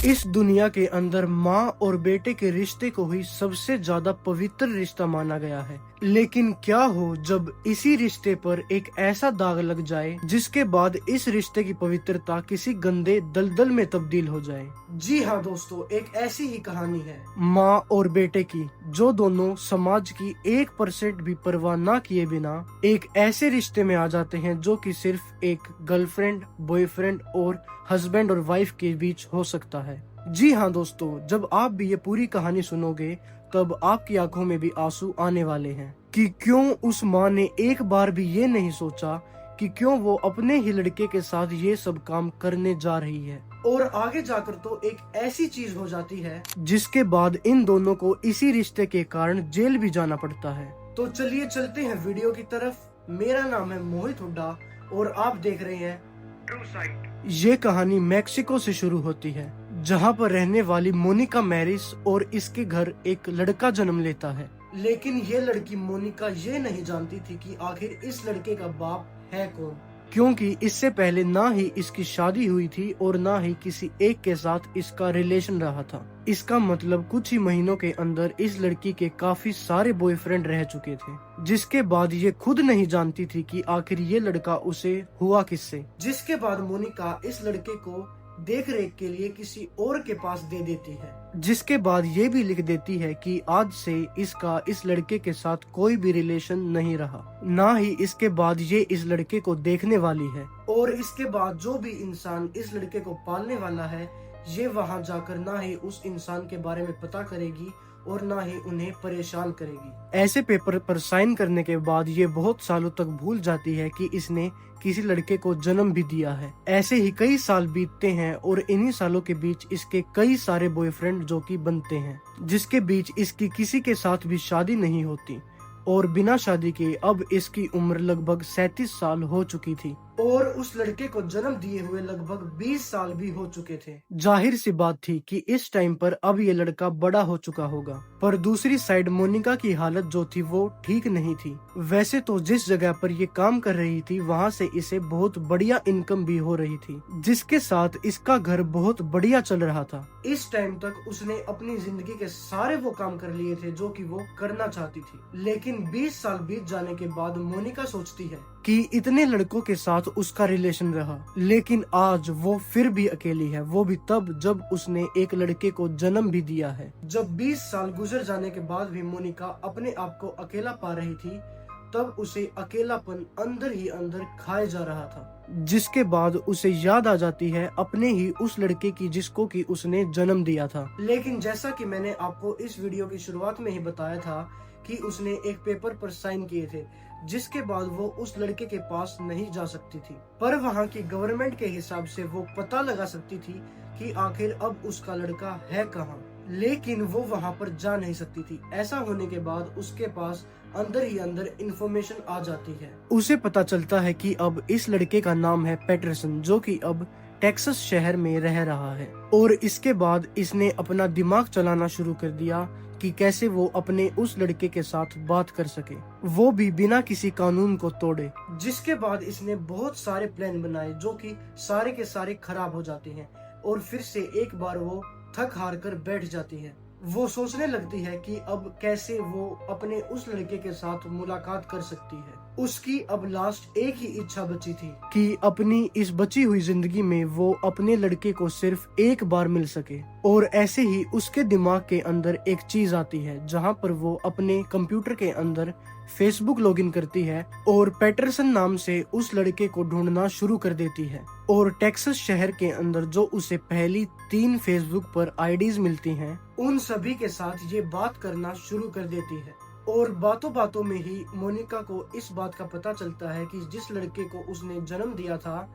इस दुनिया के अंदर माँ और बेटे के रिश्ते को ही सबसे ज्यादा पवित्र रिश्ता माना गया है। लेकिन क्या हो जब इसी रिश्ते पर एक ऐसा दाग लग जाए जिसके बाद इस रिश्ते की पवित्रता किसी गंदे दलदल में तब्दील हो जाए। जी हाँ दोस्तों, एक ऐसी ही कहानी है माँ और बेटे की, जो दोनों समाज की 1% भी परवाह न किए बिना एक ऐसे रिश्ते में आ जाते हैं जो कि सिर्फ एक गर्लफ्रेंड, बॉयफ्रेंड और हस्बैंड और वाइफ के बीच हो सकता है। जी हाँ दोस्तों, जब आप भी ये पूरी कहानी सुनोगे तब आपकी आंखों में भी आंसू आने वाले हैं कि क्यों उस माँ ने एक बार भी ये नहीं सोचा कि क्यों वो अपने ही लड़के के साथ ये सब काम करने जा रही है। और आगे जाकर तो एक ऐसी चीज हो जाती है जिसके बाद इन दोनों को इसी रिश्ते के कारण जेल भी जाना पड़ता है। तो चलिए चलते हैं वीडियो की तरफ। मेरा नाम है मोहित हुड्डा और आप देख रहे हैं ट्रू साइट। ये कहानी मैक्सिको से शुरू होती है, जहाँ पर रहने वाली मोनिका मैरिस और इसके घर एक लड़का जन्म लेता है। लेकिन ये लड़की मोनिका ये नहीं जानती थी कि आखिर इस लड़के का बाप है कौन, क्योंकि इससे पहले ना ही इसकी शादी हुई थी और ना ही किसी एक के साथ इसका रिलेशन रहा था। इसका मतलब कुछ ही महीनों के अंदर इस लड़की के काफी सारे बॉयफ्रेंड रह चुके थे, जिसके बाद ये खुद नहीं जानती थी कि आखिर ये लड़का उसे हुआ किससे। जिसके बाद मोनिका इस लड़के को देख रेख के लिए किसी और के पास दे देती है, जिसके बाद ये भी लिख देती है कि आज से इसका इस लड़के के साथ कोई भी रिलेशन नहीं रहा, ना ही इसके बाद ये इस लड़के को देखने वाली है। और इसके बाद जो भी इंसान इस लड़के को पालने वाला है, ये वहाँ जाकर ना ही उस इंसान के बारे में पता करेगी और ना ही उन्हें परेशान करेगी। ऐसे पेपर पर साइन करने के बाद ये बहुत सालों तक भूल जाती है कि इसने किसी लड़के को जन्म भी दिया है। ऐसे ही कई साल बीतते हैं और इन्हीं सालों के बीच इसके कई सारे बॉयफ्रेंड जो कि बनते हैं, जिसके बीच इसकी किसी के साथ भी शादी नहीं होती और बिना शादी के अब इसकी उम्र लगभग 37 साल हो चुकी थी और उस लड़के को जन्म दिए हुए लगभग 20 साल भी हो चुके थे। जाहिर सी बात थी कि इस टाइम पर अब ये लड़का बड़ा हो चुका होगा। पर दूसरी साइड मोनिका की हालत जो थी वो ठीक नहीं थी। वैसे तो जिस जगह पर ये काम कर रही थी वहाँ से इसे बहुत बढ़िया इनकम भी हो रही थी, जिसके साथ इसका घर बहुत बढ़िया चल रहा था। इस टाइम तक उसने अपनी जिंदगी के सारे वो काम कर लिए थे जो कि वो करना चाहती थी। लेकिन 20 साल बीत जाने के बाद मोनिका सोचती है कि इतने लड़कों के साथ उसका रिलेशन रहा, लेकिन आज वो फिर भी अकेली है, वो भी तब जब उसने एक लड़के को जन्म भी दिया है। जब 20 साल गुजर जाने के बाद भी मोनिका अपने आप को अकेला पा रही थी, तब उसे अकेलापन अंदर ही अंदर खाए जा रहा था, जिसके बाद उसे याद आ जाती है अपने ही उस लड़के की जिसको कि उसने जन्म दिया था। लेकिन जैसा कि मैंने आपको इस वीडियो की शुरुआत में ही बताया था कि उसने एक पेपर पर साइन किए थे, जिसके बाद वो उस लड़के के पास नहीं जा सकती थी, पर वहाँ की गवर्नमेंट के हिसाब से वो पता लगा सकती थी कि आखिर अब उसका लड़का है कहाँ, लेकिन वो वहाँ पर जा नहीं सकती थी। ऐसा होने के बाद उसके पास अंदर ही अंदर इंफॉर्मेशन आ जाती है। उसे पता चलता है कि अब इस लड़के का नाम है पैटरसन, जो कि अब टेक्सास शहर में रह रहा है। और इसके बाद इसने अपना दिमाग चलाना शुरू कर दिया कि कैसे वो अपने उस लड़के के साथ बात कर सके, वो भी बिना किसी कानून को तोड़े। जिसके बाद इसने बहुत सारे प्लान बनाए जो कि सारे के सारे खराब हो जाते हैं और फिर से एक बार वो थक हार कर बैठ जाती है। वो सोचने लगती है कि अब कैसे वो अपने उस लड़के के साथ मुलाकात कर सकती है। उसकी अब लास्ट एक ही इच्छा बची थी कि अपनी इस बची हुई जिंदगी में वो अपने लड़के को सिर्फ एक बार मिल सके। और ऐसे ही उसके दिमाग के अंदर एक चीज आती है, जहाँ पर वो अपने कंप्यूटर के अंदर फेसबुक लॉगिन करती है और पैटरसन नाम से उस लड़के को ढूंढना शुरू कर देती है। और टेक्सास शहर के अंदर जो उसे पहली 3 फेसबुक पर आईडीज मिलती हैं, उन सभी के साथ ये बात करना शुरू कर देती है। और बातों बातों में ही मोनिका को इस बात का पता चलता है कि जिस लड़के को उसने जन्म दिया था,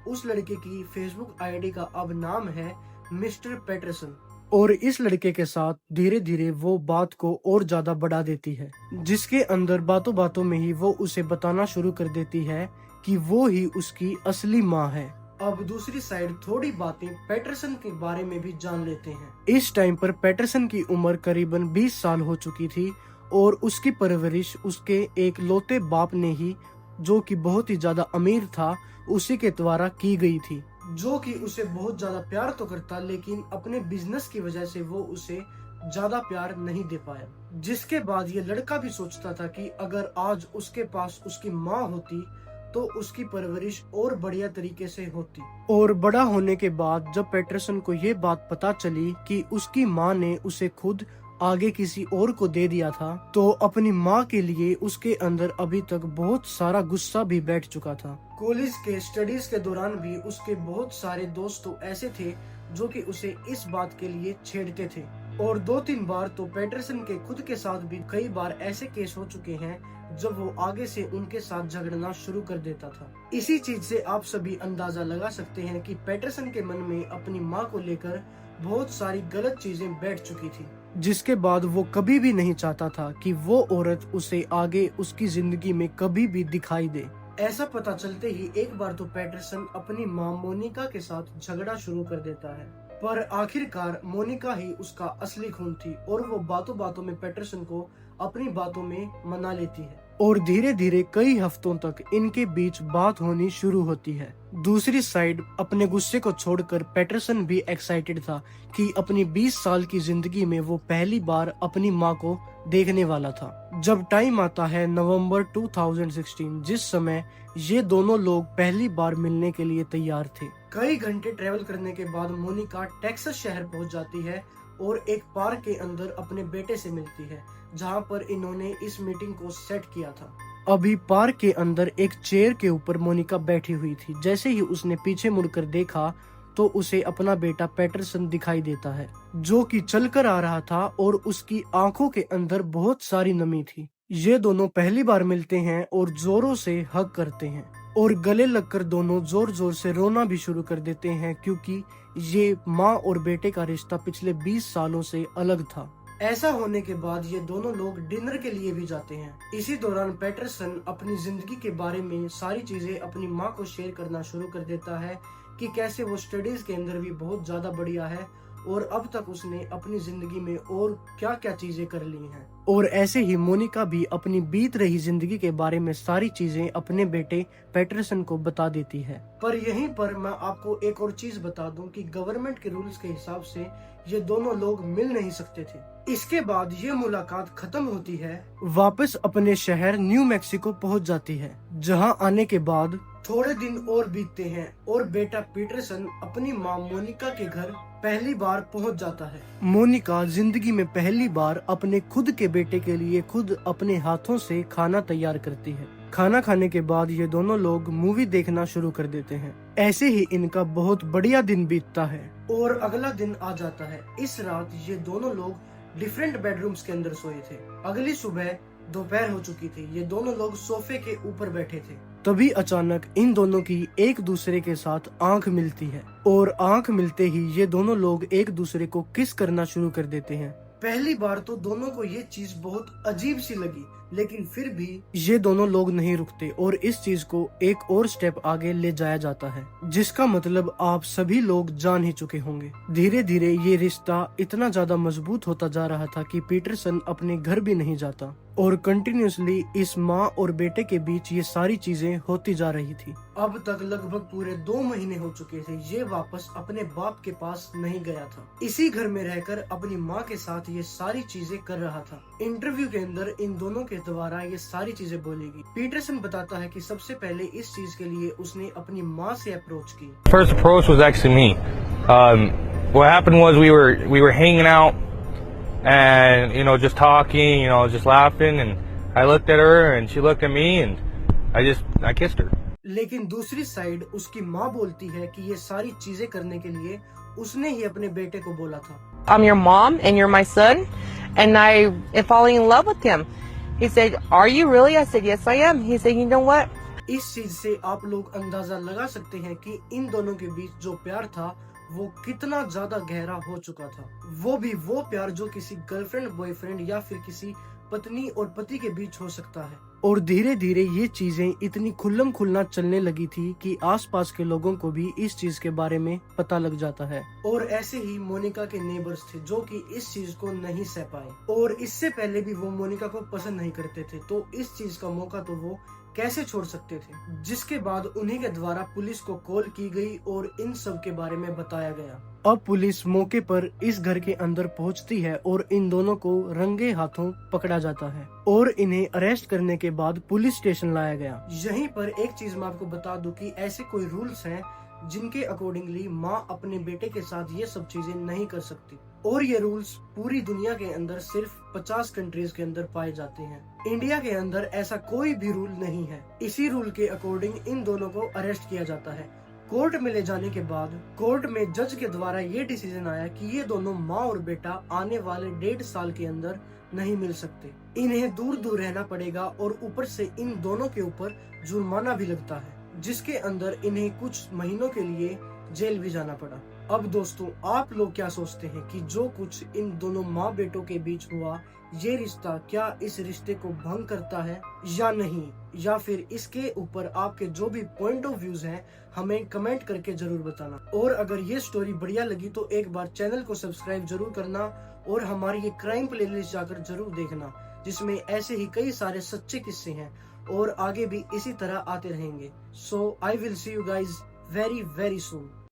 उस लड़के की फेसबुक आईडी का अब नाम है मिस्टर पैटरसन। और इस लड़के के साथ धीरे धीरे वो बात को और ज्यादा बढ़ा देती है, जिसके अंदर बातों बातों में ही वो उसे बताना शुरू कर देती है कि वो ही उसकी असली माँ है। अब दूसरी साइड थोड़ी बातें पैटरसन के बारे में भी जान लेते हैं। इस टाइम पर पैटरसन की उम्र करीबन 20 साल हो चुकी थी और उसकी परवरिश उसके एक लौते बाप ने ही, जो कि बहुत ही ज्यादा अमीर था, उसी के द्वारा की गई थी। जो कि उसे बहुत ज्यादा प्यार तो करता, लेकिन अपने बिजनेस की वजह से वो उसे ज्यादा प्यार नहीं दे पाया। जिसके बाद ये लड़का भी सोचता था कि अगर आज उसके पास उसकी माँ होती तो उसकी परवरिश और बढ़िया तरीके से होती। और बड़ा होने के बाद जब पैटरसन को ये बात पता चली कि उसकी माँ ने उसे खुद आगे किसी और को दे दिया था, तो अपनी माँ के लिए उसके अंदर अभी तक बहुत सारा गुस्सा भी बैठ चुका था। कॉलेज के स्टडीज के दौरान भी उसके बहुत सारे दोस्त तो ऐसे थे जो कि उसे इस बात के लिए छेड़ते थे, और 2-3 बार तो पैटरसन के खुद के साथ भी कई बार ऐसे केस हो चुके हैं जब वो आगे से उनके साथ झगड़ना शुरू कर देता था। इसी चीज से आप सभी अंदाजा लगा सकते हैं कि पैटरसन के मन में अपनी माँ को लेकर बहुत सारी गलत चीजें बैठ चुकी थी, जिसके बाद वो कभी भी नहीं चाहता था कि वो औरत उसे आगे उसकी जिंदगी में कभी भी दिखाई दे। ऐसा पता चलते ही एक बार तो पैटरसन अपनी माँ मोनिका के साथ झगड़ा शुरू कर देता है, पर आखिरकार मोनिका ही उसका असली खून थी और वो बातों बातों में पैटरसन को अपनी बातों में मना लेती है, और धीरे धीरे कई हफ्तों तक इनके बीच बात होनी शुरू होती है। दूसरी साइड अपने गुस्से को छोड़कर पैटरसन भी एक्साइटेड था कि अपनी 20 साल की जिंदगी में वो पहली बार अपनी माँ को देखने वाला था। जब टाइम आता है नवंबर 2016, जिस समय ये दोनों लोग पहली बार मिलने के लिए तैयार थे। कई घंटे ट्रेवल करने के बाद मोनिका टेक्सास शहर पहुंच जाती है और एक पार्क के अंदर अपने बेटे से मिलती है, जहां पर इन्होंने इस मीटिंग को सेट किया था। अभी पार्क के अंदर एक चेयर के ऊपर मोनिका बैठी हुई थी। जैसे ही उसने पीछे मुड़कर देखा तो उसे अपना बेटा पैटरसन दिखाई देता है, जो कि चलकर आ रहा था और उसकी आंखों के अंदर बहुत सारी नमी थी। ये दोनों पहली बार मिलते हैं और जोरों से हग करते हैं और गले लगकर दोनों जोर जोर से रोना भी शुरू कर देते हैं, क्योंकि ये माँ और बेटे का रिश्ता पिछले 20 सालों से अलग था। ऐसा होने के बाद ये दोनों लोग डिनर के लिए भी जाते हैं। इसी दौरान पैटरसन अपनी जिंदगी के बारे में सारी चीजें अपनी माँ को शेयर करना शुरू कर देता है कि कैसे वो स्टडीज के अंदर भी बहुत ज्यादा बढ़िया है और अब तक उसने अपनी जिंदगी में और क्या क्या चीजें कर ली हैं। और ऐसे ही मोनिका भी अपनी बीत रही जिंदगी के बारे में सारी चीजें अपने बेटे पैटरसन को बता देती है। पर यहीं पर मैं आपको एक और चीज बता दूं कि गवर्नमेंट के रूल्स के हिसाब से ये दोनों लोग मिल नहीं सकते थे। इसके बाद ये मुलाकात खत्म होती है, वापस अपने शहर न्यू मैक्सिको पहुंच जाती है, जहां आने के बाद थोड़े दिन और बीतते हैं और बेटा पीटरसन अपनी माँ मोनिका के घर पहली बार पहुंच जाता है। मोनिका जिंदगी में पहली बार अपने खुद के बेटे के लिए खुद अपने हाथों से खाना तैयार करती है। खाना खाने के बाद ये दोनों लोग मूवी देखना शुरू कर देते हैं। ऐसे ही इनका बहुत बढ़िया दिन बीतता है और अगला दिन आ जाता है। इस रात ये दोनों लोग डिफरेंट बेडरूम्स के अंदर सोए थे। अगली सुबह दोपहर हो चुकी थी। ये दोनों लोग सोफे के ऊपर बैठे थे। तभी अचानक इन दोनों की एक दूसरे के साथ आंख मिलती है और आंख मिलते ही ये दोनों लोग एक दूसरे को किस करना शुरू कर देते हैं। पहली बार तो दोनों को ये चीज बहुत अजीब सी लगी, लेकिन फिर भी ये दोनों लोग नहीं रुकते और इस चीज को एक और स्टेप आगे ले जाया जाता है, जिसका मतलब आप सभी लोग जान ही चुके होंगे। धीरे धीरे ये रिश्ता इतना ज्यादा मजबूत होता जा रहा था कि पीटरसन अपने घर भी नहीं जाता और कंटिन्यूसली इस माँ और बेटे के बीच ये सारी चीजें होती जा रही थी। अब तक लगभग पूरे 2 महीने हो चुके थे। ये वापस अपने बाप के पास नहीं गया था। इसी घर में रहकर अपनी माँ के साथ ये सारी चीजें कर रहा था। इंटरव्यू के अंदर इन दोनों के द्वारा ये सारी चीजें बोलेगी। पीटरसन बताता है कि सबसे पहले इस चीज के लिए उसने अपनी माँ से अप्रोच की। First approach was actually me. What happened was we were hanging out and just talking, just laughing, and I looked at her and she looked at me and I kissed her. लेकिन दूसरी side उसकी माँ बोलती है कि ये सारी चीजें करने के लिए उसने ही अपने बेटे को बोला था। I'm your mom and you're my son and I am falling in love with him. He said, "Are you really?" I said, "Yes, I am." He said, "You know what?" इस चीज से आप लोग अंदाजा लगा सकते हैं कि इन दोनों के बीच जो प्यार था वो कितना ज्यादा गहरा हो चुका था। वो भी वो प्यार जो किसी गर्लफ्रेंड बॉयफ्रेंड या फिर किसी पत्नी और पति के बीच हो सकता है। और धीरे धीरे ये चीजें इतनी खुल्लम खुल्ला चलने लगी थी कि आसपास के लोगों को भी इस चीज के बारे में पता लग जाता है। और ऐसे ही मोनिका के नेबर्स थे जो कि इस चीज को नहीं सह पाए और इससे पहले भी वो मोनिका को पसंद नहीं करते थे, तो इस चीज का मौका तो वो कैसे छोड़ सकते थे, जिसके बाद उन्हीं के द्वारा पुलिस को कॉल की गई और इन सब के बारे में बताया गया। अब पुलिस मौके पर इस घर के अंदर पहुंचती है और इन दोनों को रंगे हाथों पकड़ा जाता है और इन्हें अरेस्ट करने के बाद पुलिस स्टेशन लाया गया। यहीं पर एक चीज मैं आपको बता दूं कि ऐसे कोई रूल्स हैं जिनके अकॉर्डिंगली माँ अपने बेटे के साथ ये सब चीजें नहीं कर सकती, और ये रूल्स पूरी दुनिया के अंदर सिर्फ 50 कंट्रीज के अंदर पाए जाते हैं। इंडिया के अंदर ऐसा कोई भी रूल नहीं है। इसी रूल के अकॉर्डिंग इन दोनों को अरेस्ट किया जाता है। कोर्ट में ले जाने के बाद कोर्ट में जज के द्वारा ये डिसीजन आया कि ये दोनों माँ और बेटा आने वाले 1.5 साल के अंदर नहीं मिल सकते, इन्हें दूर दूर रहना पड़ेगा और ऊपर से इन दोनों के ऊपर जुर्माना भी लगता है, जिसके अंदर इन्हें कुछ महीनों के लिए जेल भी जाना पड़ा। अब दोस्तों, आप लोग क्या सोचते हैं कि जो कुछ इन दोनों माँ बेटों के बीच हुआ, ये रिश्ता क्या इस रिश्ते को भंग करता है या नहीं, या फिर इसके ऊपर आपके जो भी पॉइंट ऑफ व्यूज हैं हमें कमेंट करके जरूर बताना। और अगर ये स्टोरी बढ़िया लगी तो एक बार चैनल को सब्सक्राइब जरूर करना और हमारी ये क्राइम प्लेलिस्ट जाकर जरूर देखना, जिसमें ऐसे ही कई सारे सच्चे किस्से हैं और आगे भी इसी तरह आते रहेंगे। So I will see you guys very very soon.